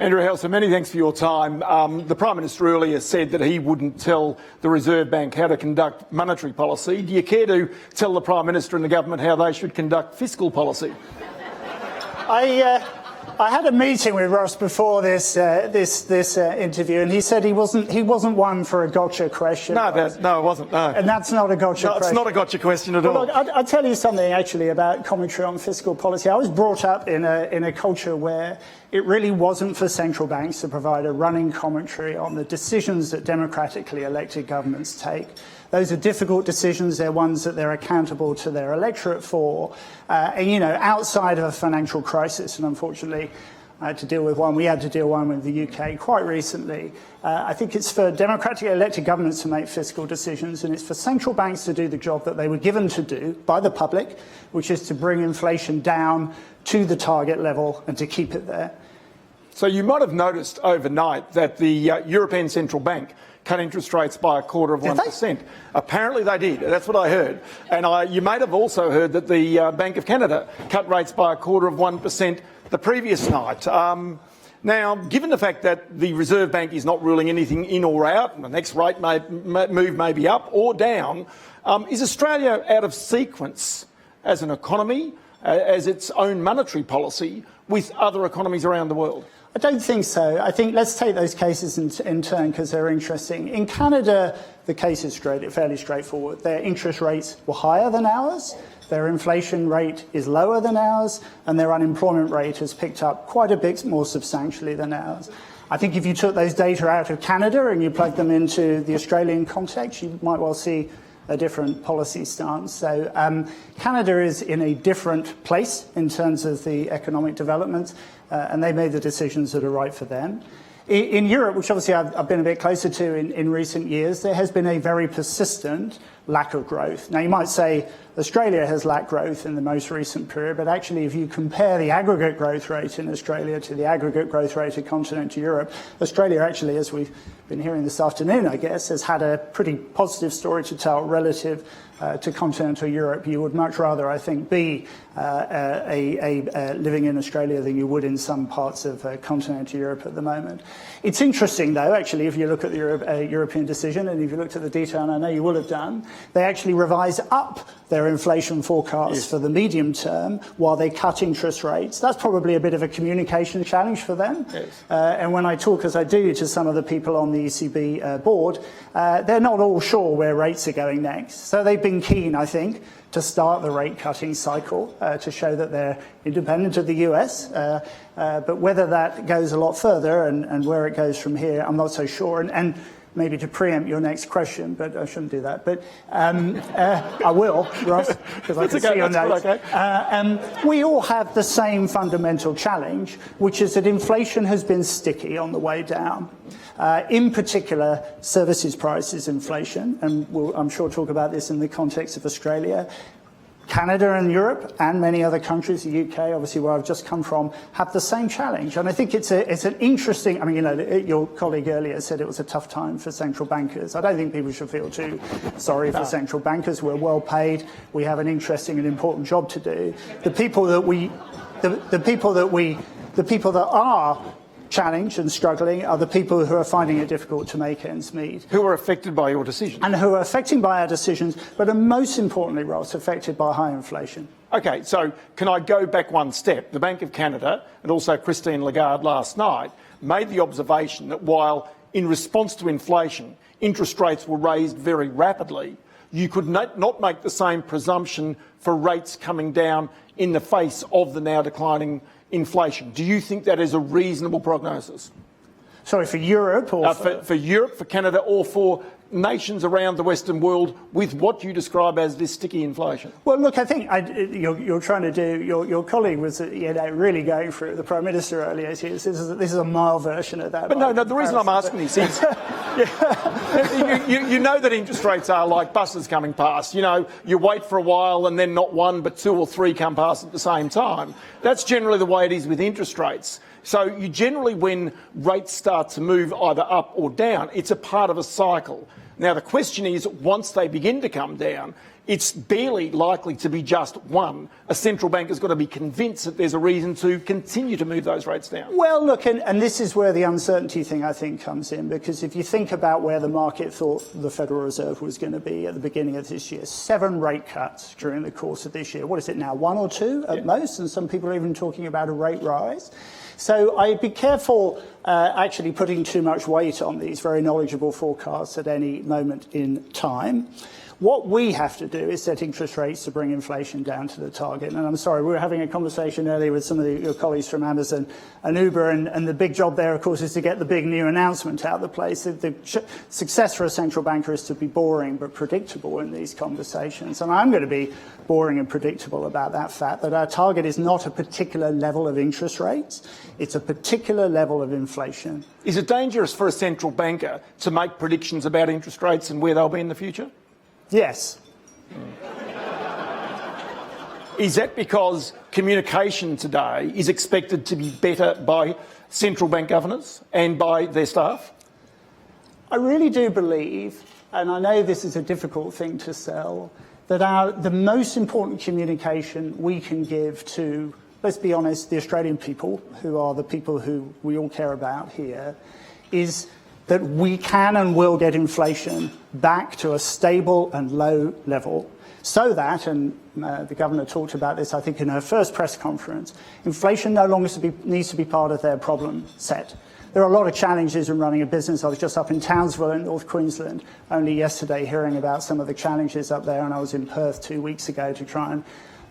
Andrew Hauser, many thanks for your time. The Prime Minister earlier said that he wouldn't tell the Reserve Bank how to conduct monetary policy. Do you care to tell the Prime Minister and the government how they should conduct fiscal policy? I had a meeting with Ross before this interview, and he said he wasn't one for a gotcha question. No, it wasn't. No, and that's not a gotcha question. It's not a gotcha question at all. Look, I'll tell you something actually about commentary on fiscal policy. I was brought up in a culture where it really wasn't for central banks to provide a running commentary on the decisions that democratically elected governments take. Those are difficult decisions. They're ones that they're accountable to their electorate for. And, you know, outside of a financial crisis, and unfortunately I had to deal with one, we had to deal with the UK quite recently. I think it's for democratically elected governments to make fiscal decisions, and it's for central banks to do the job that they were given to do by the public, which is to bring inflation down to the target level and to keep it there. So you might have noticed overnight that the European Central Bank cut interest rates by 1/4%. Apparently they did. That's what I heard. And you might have also heard that the Bank of Canada cut rates by 1/4% the previous night. Now, given the fact that the Reserve Bank is not ruling anything in or out, and the next rate move may be up or down, is Australia out of sequence as an economy, as its own monetary policy, with other economies around the world? I don't think so. I think let's take those cases in turn because they're interesting. In Canada, the case is fairly straightforward. Their interest rates were higher than ours, their inflation rate is lower than ours, and their unemployment rate has picked up quite a bit more substantially than ours. I think if you took those data out of Canada and you plugged them into the Australian context, you might well see a different policy stance. So Canada is in a different place in terms of the economic development, and they made the decisions that are right for them. In Europe, which obviously I've been a bit closer to in recent years, there has been a very persistent lack of growth. Now, you might say Australia has lacked growth in the most recent period, but actually if you compare the aggregate growth rate in Australia to the aggregate growth rate of continental Europe, Australia actually, as we've been hearing this afternoon, I guess, has had a pretty positive story to tell relative to continental Europe. You would much rather, I think, be living in Australia than you would in some parts of continental Europe at the moment. It's interesting, though, actually, if you look at the European decision, and if you looked at the detail, and I know you will have done, they actually revise up their inflation forecasts for the medium term while they cut interest rates. That's probably a bit of a communication challenge for them. And when I talk, as I do, to some of the people on the ECB board, they're not all sure where rates are going next. So they've been keen, I think, to start the rate cutting cycle to show that they're independent of the US. But whether that goes a lot further and where it goes from here, I'm not so sure. And maybe to preempt your next question, but I shouldn't do that. But I will, Ross, because I can see your notes. We all have the same fundamental challenge, which is that inflation has been sticky on the way down. In particular, services prices inflation, and we'll, I'm sure, talk about this in the context of Australia. Canada and Europe and many other countries, the UK, obviously where I've just come from, have the same challenge. And I think it's an interesting, I mean, you know, your colleague earlier said it was a tough time for central bankers. I don't think people should feel too sorry for central bankers. We're well paid. We have an interesting and important job to do. The people that are challenged and struggling are the people who are finding it difficult to make ends meet. Who are affected by your decision. And who are affected by our decisions, but are most importantly, Ross, affected by high inflation. Okay, so can I go back one step? The Bank of Canada and also Christine Lagarde last night made the observation that while in response to inflation, interest rates were raised very rapidly, you could not make the same presumption for rates coming down in the face of the now declining inflation. Do you think that is a reasonable prognosis? Sorry, for Europe or for Europe, for Canada, or for nations around the Western world with what you describe as this sticky inflation? Well, look, I think you're trying to do. Your colleague was, really going through the Prime Minister earlier. This is a mild version of that. But no, the reason I'm asking this is, you know that interest rates are like buses coming past. You know, you wait for a while and then not one but two or three come past at the same time. That's generally the way it is with interest rates. So you generally, when rates start to move either up or down, it's a part of a cycle. Now, the question is, once they begin to come down, it's barely likely to be just one. A central bank has got to be convinced that there's a reason to continue to move those rates down. Well, look, and this is where the uncertainty thing, I think, comes in, because if you think about where the market thought the Federal Reserve was going to be at the beginning of this year, 7 rate cuts during the course of this year. What is it now, 1 or 2 at most? And some people are even talking about a rate rise. So I'd be careful actually putting too much weight on these very knowledgeable forecasts at any moment in time. What we have to do is set interest rates to bring inflation down to the target. And I'm sorry, we were having a conversation earlier with some of your colleagues from Amazon and Uber, and the big job there, of course, is to get the big new announcement out of the place. The success for a central banker is to be boring but predictable in these conversations. And I'm going to be boring and predictable about that fact that our target is not a particular level of interest rates, it's a particular level of inflation. Is it dangerous for a central banker to make predictions about interest rates and where they'll be in the future? Yes. Is that because communication today is expected to be better by central bank governors and by their staff? I really do believe, and I know this is a difficult thing to sell, that the most important communication we can give to, let's be honest, the Australian people, who are the people who we all care about here, is that we can and will get inflation back to a stable and low level so that, and the Governor talked about this, I think, in her first press conference, inflation no longer needs to be part of their problem set. There are a lot of challenges in running a business. I was just up in Townsville in North Queensland only yesterday hearing about some of the challenges up there, and I was in Perth 2 weeks ago to try and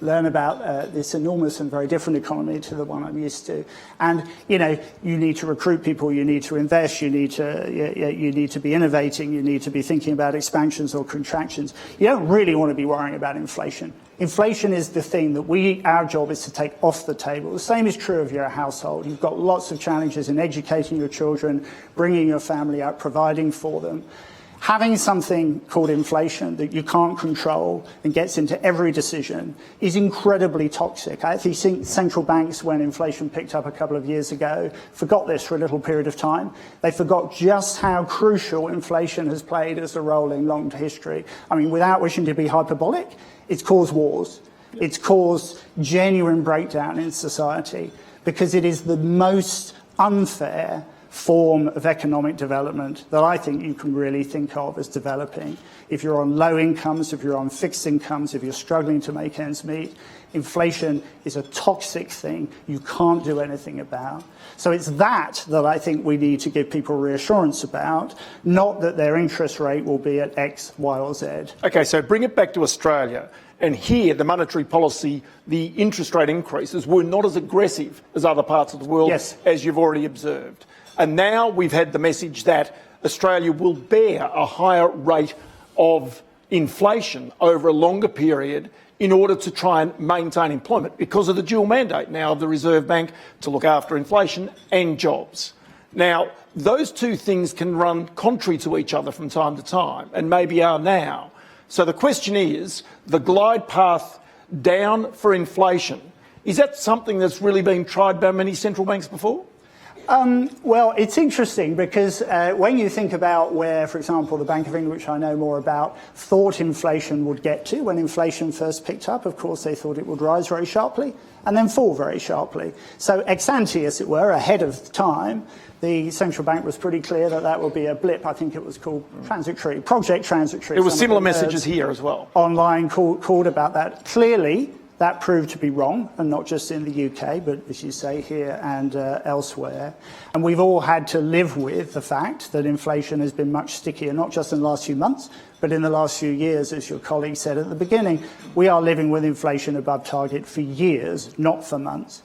learn about this enormous and very different economy to the one I'm used to. And, you know, you need to recruit people, you need to invest, you need to be innovating, you need to be thinking about expansions or contractions. You don't really want to be worrying about inflation. Inflation is the thing that our job is to take off the table. The same is true of your household. You've got lots of challenges in educating your children, bringing your family up, providing for them. Having something called inflation that you can't control and gets into every decision is incredibly toxic. I actually think central banks, when inflation picked up a couple of years ago, forgot this for a little period of time. They forgot just how crucial inflation has played as a role in long history. I mean, without wishing to be hyperbolic, it's caused wars. It's caused genuine breakdown in society because it is the most unfair form of economic development that I think you can really think of as developing. If you're on low incomes, if you're on fixed incomes, if you're struggling to make ends meet, inflation is a toxic thing you can't do anything about. So it's that I think we need to give people reassurance about, not that their interest rate will be at X, Y or Z. Okay, so bring it back to Australia. And here, the monetary policy, the interest rate increases were not as aggressive as other parts of the world, yes, as you've already observed. And now we've had the message that Australia will bear a higher rate of inflation over a longer period in order to try and maintain employment because of the dual mandate now of the Reserve Bank to look after inflation and jobs. Now, those two things can run contrary to each other from time to time, and maybe are now. So the question is, the glide path down for inflation, is that something that's really been tried by many central banks before? Well, it's interesting because when you think about where, for example, the Bank of England, which I know more about, thought inflation would get to when inflation first picked up, of course, they thought it would rise very sharply and then fall very sharply. So ex ante, as it were, ahead of time, the central bank was pretty clear that that would be a blip. I think it was called transitory, project transitory. There were similar messages here as well. Online called about that. Clearly, that proved to be wrong, and not just in the UK, but as you say, here and elsewhere. And we've all had to live with the fact that inflation has been much stickier, not just in the last few months, but in the last few years, as your colleague said at the beginning. We are living with inflation above target for years, not for months.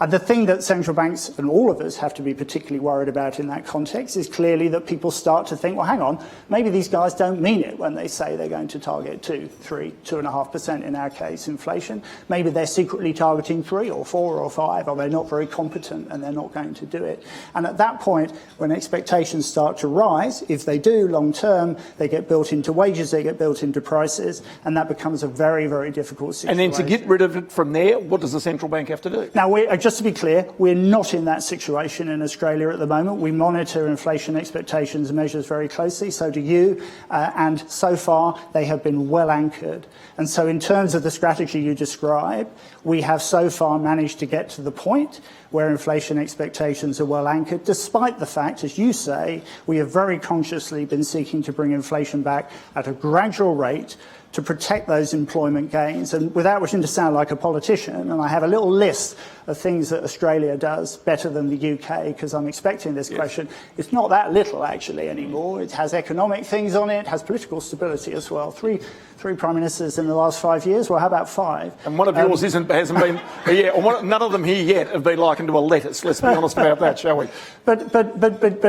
And the thing that central banks and all of us have to be particularly worried about in that context is clearly that people start to think, well, hang on, maybe these guys don't mean it when they say they're going to target 2, 3, 2.5% in our case inflation. Maybe they're secretly targeting 3 or 4 or 5, or they're not very competent and they're not going to do it. And at that point, when expectations start to rise, if they do long term, they get built into wages, they get built into prices, and that becomes a very, very difficult situation. And then to get rid of it from there, what does the central bank have to do? Now, just to be clear, we're not in that situation in Australia at the moment. We monitor inflation expectations and measures very closely, so do you, and so far they have been well anchored. And so in terms of the strategy you describe, we have so far managed to get to the point where inflation expectations are well anchored, despite the fact, as you say, we have very consciously been seeking to bring inflation back at a gradual rate to protect those employment gains. And without wishing to sound like a politician, and I have a little list of things that Australia does better than the UK, because I'm expecting this question, it's not that little actually anymore. It has economic things on it, has political stability as well. Three prime ministers in the last 5 years. Well, how about 5? And one of yours hasn't been, none of them here yet have been likened to a lettuce. Let's be honest about that, shall we? But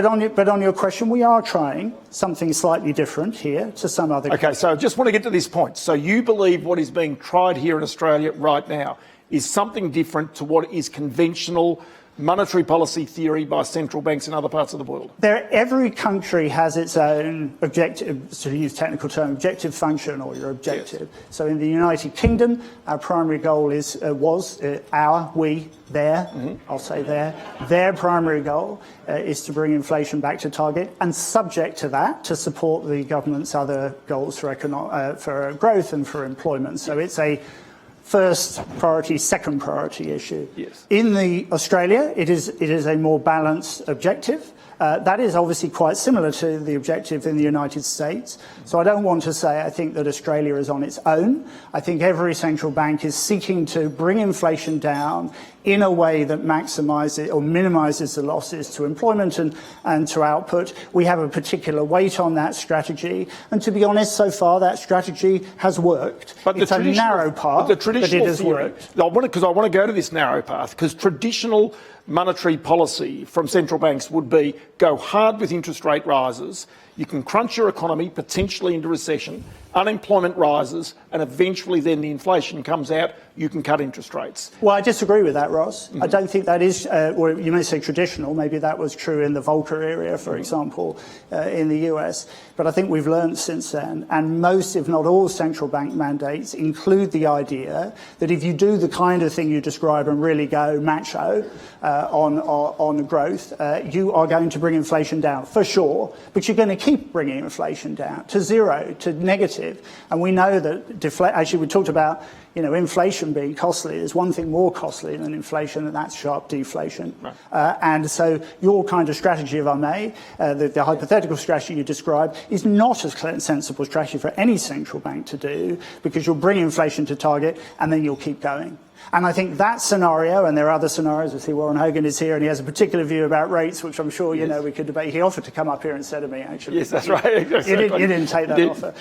on your question, we are trying something slightly different here to some other. Okay, so I just want to get to this point. So you believe what is being tried here in Australia right now is something different to what is conventional monetary policy theory by central banks in other parts of the world? Every country has its own objective, to use technical term, objective function or your objective. Yes. So in the United Kingdom, our primary goal their primary goal is to bring inflation back to target, and subject to that, to support the government's other goals for growth and for employment. So it's a first priority, second priority issue. Yes. In Australia, it is a more balanced objective. That is obviously quite similar to the objective in the United States. So I don't want to say I think that Australia is on its own. I think every central bank is seeking to bring inflation down in a way that maximises or minimises the losses to employment and to output. We have a particular weight on that strategy. And to be honest, so far that strategy has worked. But it's a narrow path, but it has worked. Because I want to go to this narrow path, because traditional monetary policy from central banks would be go hard with interest rate rises, you can crunch your economy potentially into recession, unemployment rises, and eventually then the inflation comes out, you can cut interest rates. Well, I disagree with that, Ross. I don't think that is, or you may say traditional, maybe that was true in the Volcker area, for example, in the US. But I think we've learned since then, and most, if not all, central bank mandates include the idea that if you do the kind of thing you describe and really go macho on growth, you are going to bring inflation down, for sure, but you're going to keep bringing inflation down to zero, to negative. And we know that, actually we talked about, inflation being costly. There's one thing more costly than inflation, and that's sharp deflation. Right. And so your kind of strategy, if I may, the hypothetical strategy you described, is not a sensible strategy for any central bank to do, because you'll bring inflation to target and then you'll keep going. And I think that scenario, and there are other scenarios, I see Warren Hogan is here and he has a particular view about rates, which I'm sure, we could debate. He offered to come up here instead of me, actually. Yes, that's right. You didn't take that offer.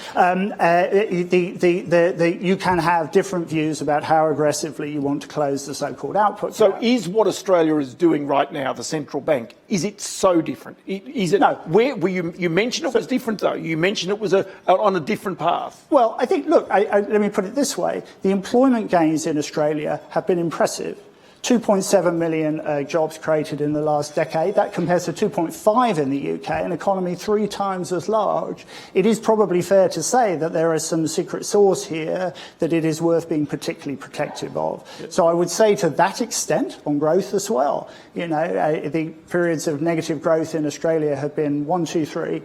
You can have different views about how aggressively you want to close the so-called output So gap. is what Australia is doing right now, the central bank, is it so different? Is it? No. You mentioned it was different, though. You mentioned it was on a different path. Well, I think, look, let me put it this way. The employment gains in Australia have been impressive. 2.7 million jobs created in the last decade. That compares to 2.5 in the UK, an economy 3 times as large. It is probably fair to say that there is some secret sauce here that it is worth being particularly protective of. Yes. So I would say to that extent on growth as well. The periods of negative growth in Australia have been 1, 2, 3.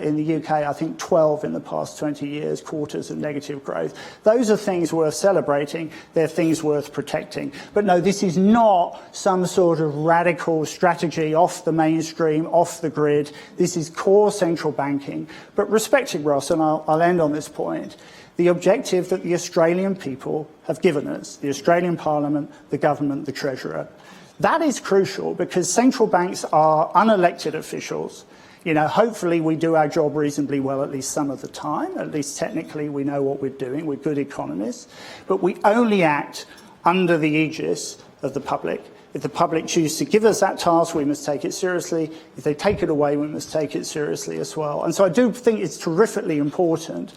In the UK, I think 12 in the past 20 years, quarters of negative growth. Those are things worth celebrating. They're things worth protecting. But no, this is not some sort of radical strategy off the mainstream, off the grid. This is core central banking. But respecting Ross, and I'll end on this point, the objective that the Australian people have given us, the Australian Parliament, the government, the Treasurer, that is crucial, because central banks are unelected officials. Hopefully we do our job reasonably well at least some of the time. At least technically we know what we're doing. We're good economists. But we only act under the aegis of the public. If the public choose to give us that task, we must take it seriously. If they take it away, we must take it seriously as well. And so I do think it's terrifically important,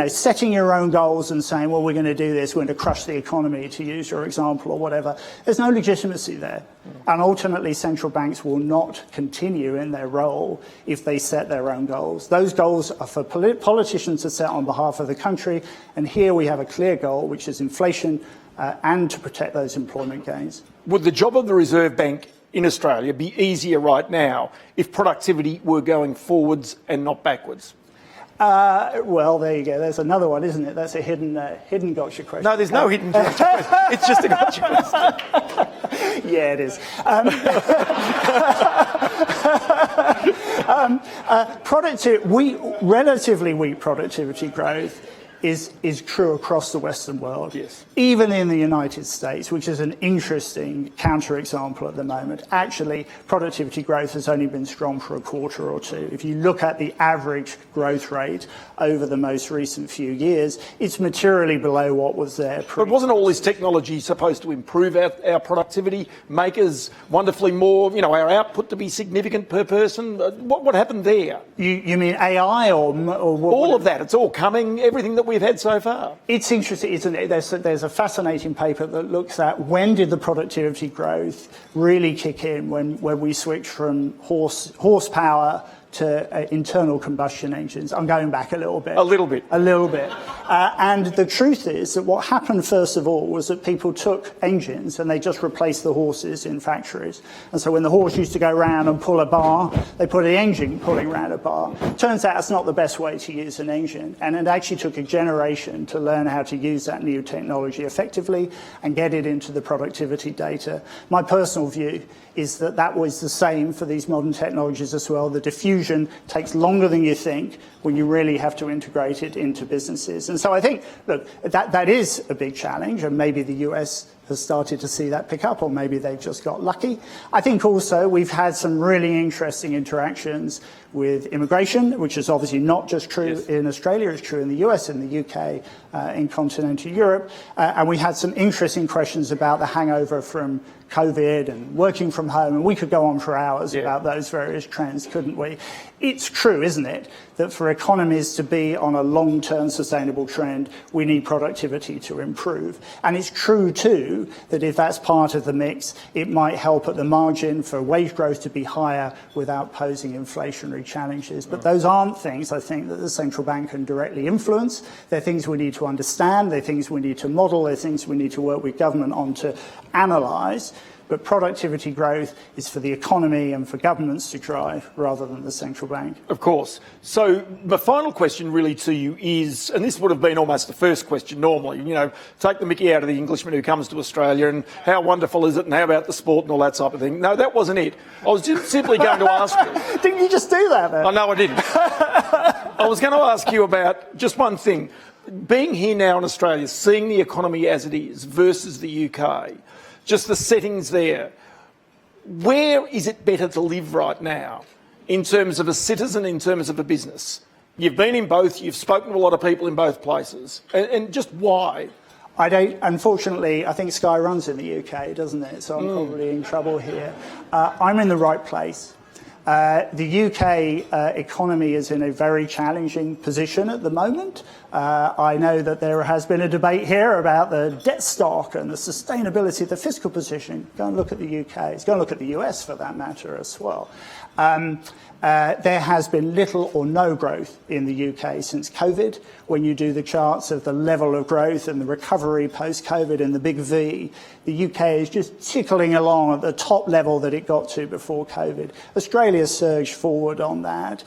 setting your own goals and saying, well, we're going to do this, we're going to crush the economy, to use your example or whatever. There's no legitimacy there. And ultimately, central banks will not continue in their role if they set their own goals. Those goals are for politicians to set on behalf of the country. And here we have a clear goal, which is inflation and to protect those employment gains. Would the job of the Reserve Bank in Australia be easier right now if productivity were going forwards and not backwards? Well, there you go. There's another one, isn't it? That's a hidden gotcha question. No, there's no hidden gotcha question. It's just a gotcha question. Yeah, it is. Relatively weak productivity growth is true across the Western world. Yes. Even in the United States, which is an interesting counterexample at the moment. Actually, productivity growth has only been strong for a quarter or two. If you look at the average growth rate over the most recent few years, it's materially below what was there. But wasn't all this technology supposed to improve our productivity, make us wonderfully more, our output to be significant per person? What happened there? You mean AI or what? All of that. It's all coming, everything that we've had so far. It's interesting, isn't it? There's a fascinating paper that looks at when did the productivity growth really kick in when we switched from horsepower to internal combustion engines. I'm going back a little bit. A little bit. And the truth is that what happened first of all was that people took engines and they just replaced the horses in factories. And so when the horse used to go round and pull a bar, they put an engine pulling around a bar. Turns out that's not the best way to use an engine. And it actually took a generation to learn how to use that new technology effectively and get it into the productivity data. My personal view is that was the same for these modern technologies as well. The diffusion takes longer than you think when you really have to integrate it into businesses. And so I think, look, that is a big challenge, and maybe the US has started to see that pick up, or maybe they've just got lucky. I think also we've had some really interesting interactions with immigration, which is obviously not just true in Australia, it's true in the US, in the UK, in continental Europe. And we had some interesting questions about the hangover from COVID and working from home, and we could go on for hours about those various trends, couldn't we? It's true, isn't it, that for economies to be on a long-term sustainable trend, we need productivity to improve. And it's true, too, that if that's part of the mix, it might help at the margin for wage growth to be higher without posing inflationary challenges. But those aren't things, I think, that the central bank can directly influence. They're things we need to understand, they're things we need to model, they're things we need to work with government on to analyse. But productivity growth is for the economy and for governments to drive rather than the central bank. Of course. So the final question really to you is, and this would have been almost the first question normally, take the mickey out of the Englishman who comes to Australia and how wonderful is it and how about the sport and all that type of thing. No, that wasn't it. I was just simply going to ask you. Didn't you just do that then? Oh, no, I didn't. I was going to ask you about just one thing. Being here now in Australia, seeing the economy as it is versus the UK, just the settings there, where is it better to live right now in terms of a citizen, in terms of a business? You've been in both, you've spoken to a lot of people in both places, and just why? Unfortunately, I think Sky runs in the UK, doesn't it? So I'm probably in trouble here. I'm in the right place. The UK economy is in a very challenging position at the moment. I know that there has been a debate here about the debt stock and the sustainability of the fiscal position. Go and look at the UK. Go and look at the US for that matter as well. There has been little or no growth in the UK since COVID. When you do the charts of the level of growth and the recovery post-COVID and the big V, the UK is just tickling along at the top level that it got to before COVID. Australia surged forward on that.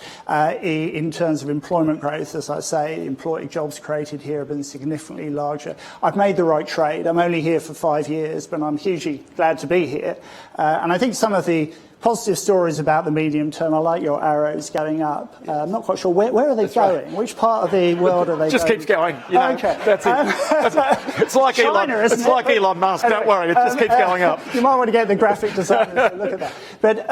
In terms of employment growth, as I say, jobs created here have been significantly larger. I've made the right trade. I'm only here for 5 years, but I'm hugely glad to be here. And I think some of the positive stories about the medium term. I like your arrows going up. I'm not quite sure where are they going. Right. Which part of the world are they just going? Keeps going. Okay. That's it. It's like China, Elon. It's like Elon Musk. Anyway, don't worry. It just keeps going up. You might want to get the graphic designer to look at that. But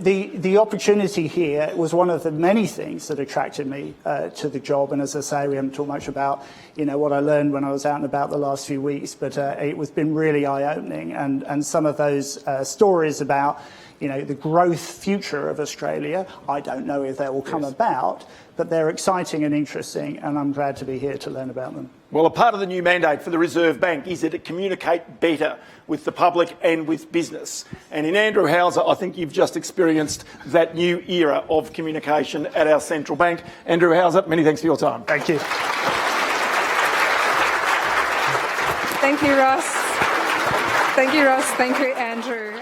the opportunity here was one of the many things that attracted me to the job. And as I say, we haven't talked much about what I learned when I was out and about the last few weeks, but it was been really eye-opening. And some of those stories about the growth future of Australia, I don't know if they will come about, but they're exciting and interesting, and I'm glad to be here to learn about them. Well, a part of the new mandate for the Reserve Bank is that it communicate better with the public and with business. And in Andrew Hauser, I think you've just experienced that new era of communication at our central bank. Andrew Hauser, many thanks for your time. Thank you. Thank you, Ross. Thank you, Ross. Thank you, Andrew.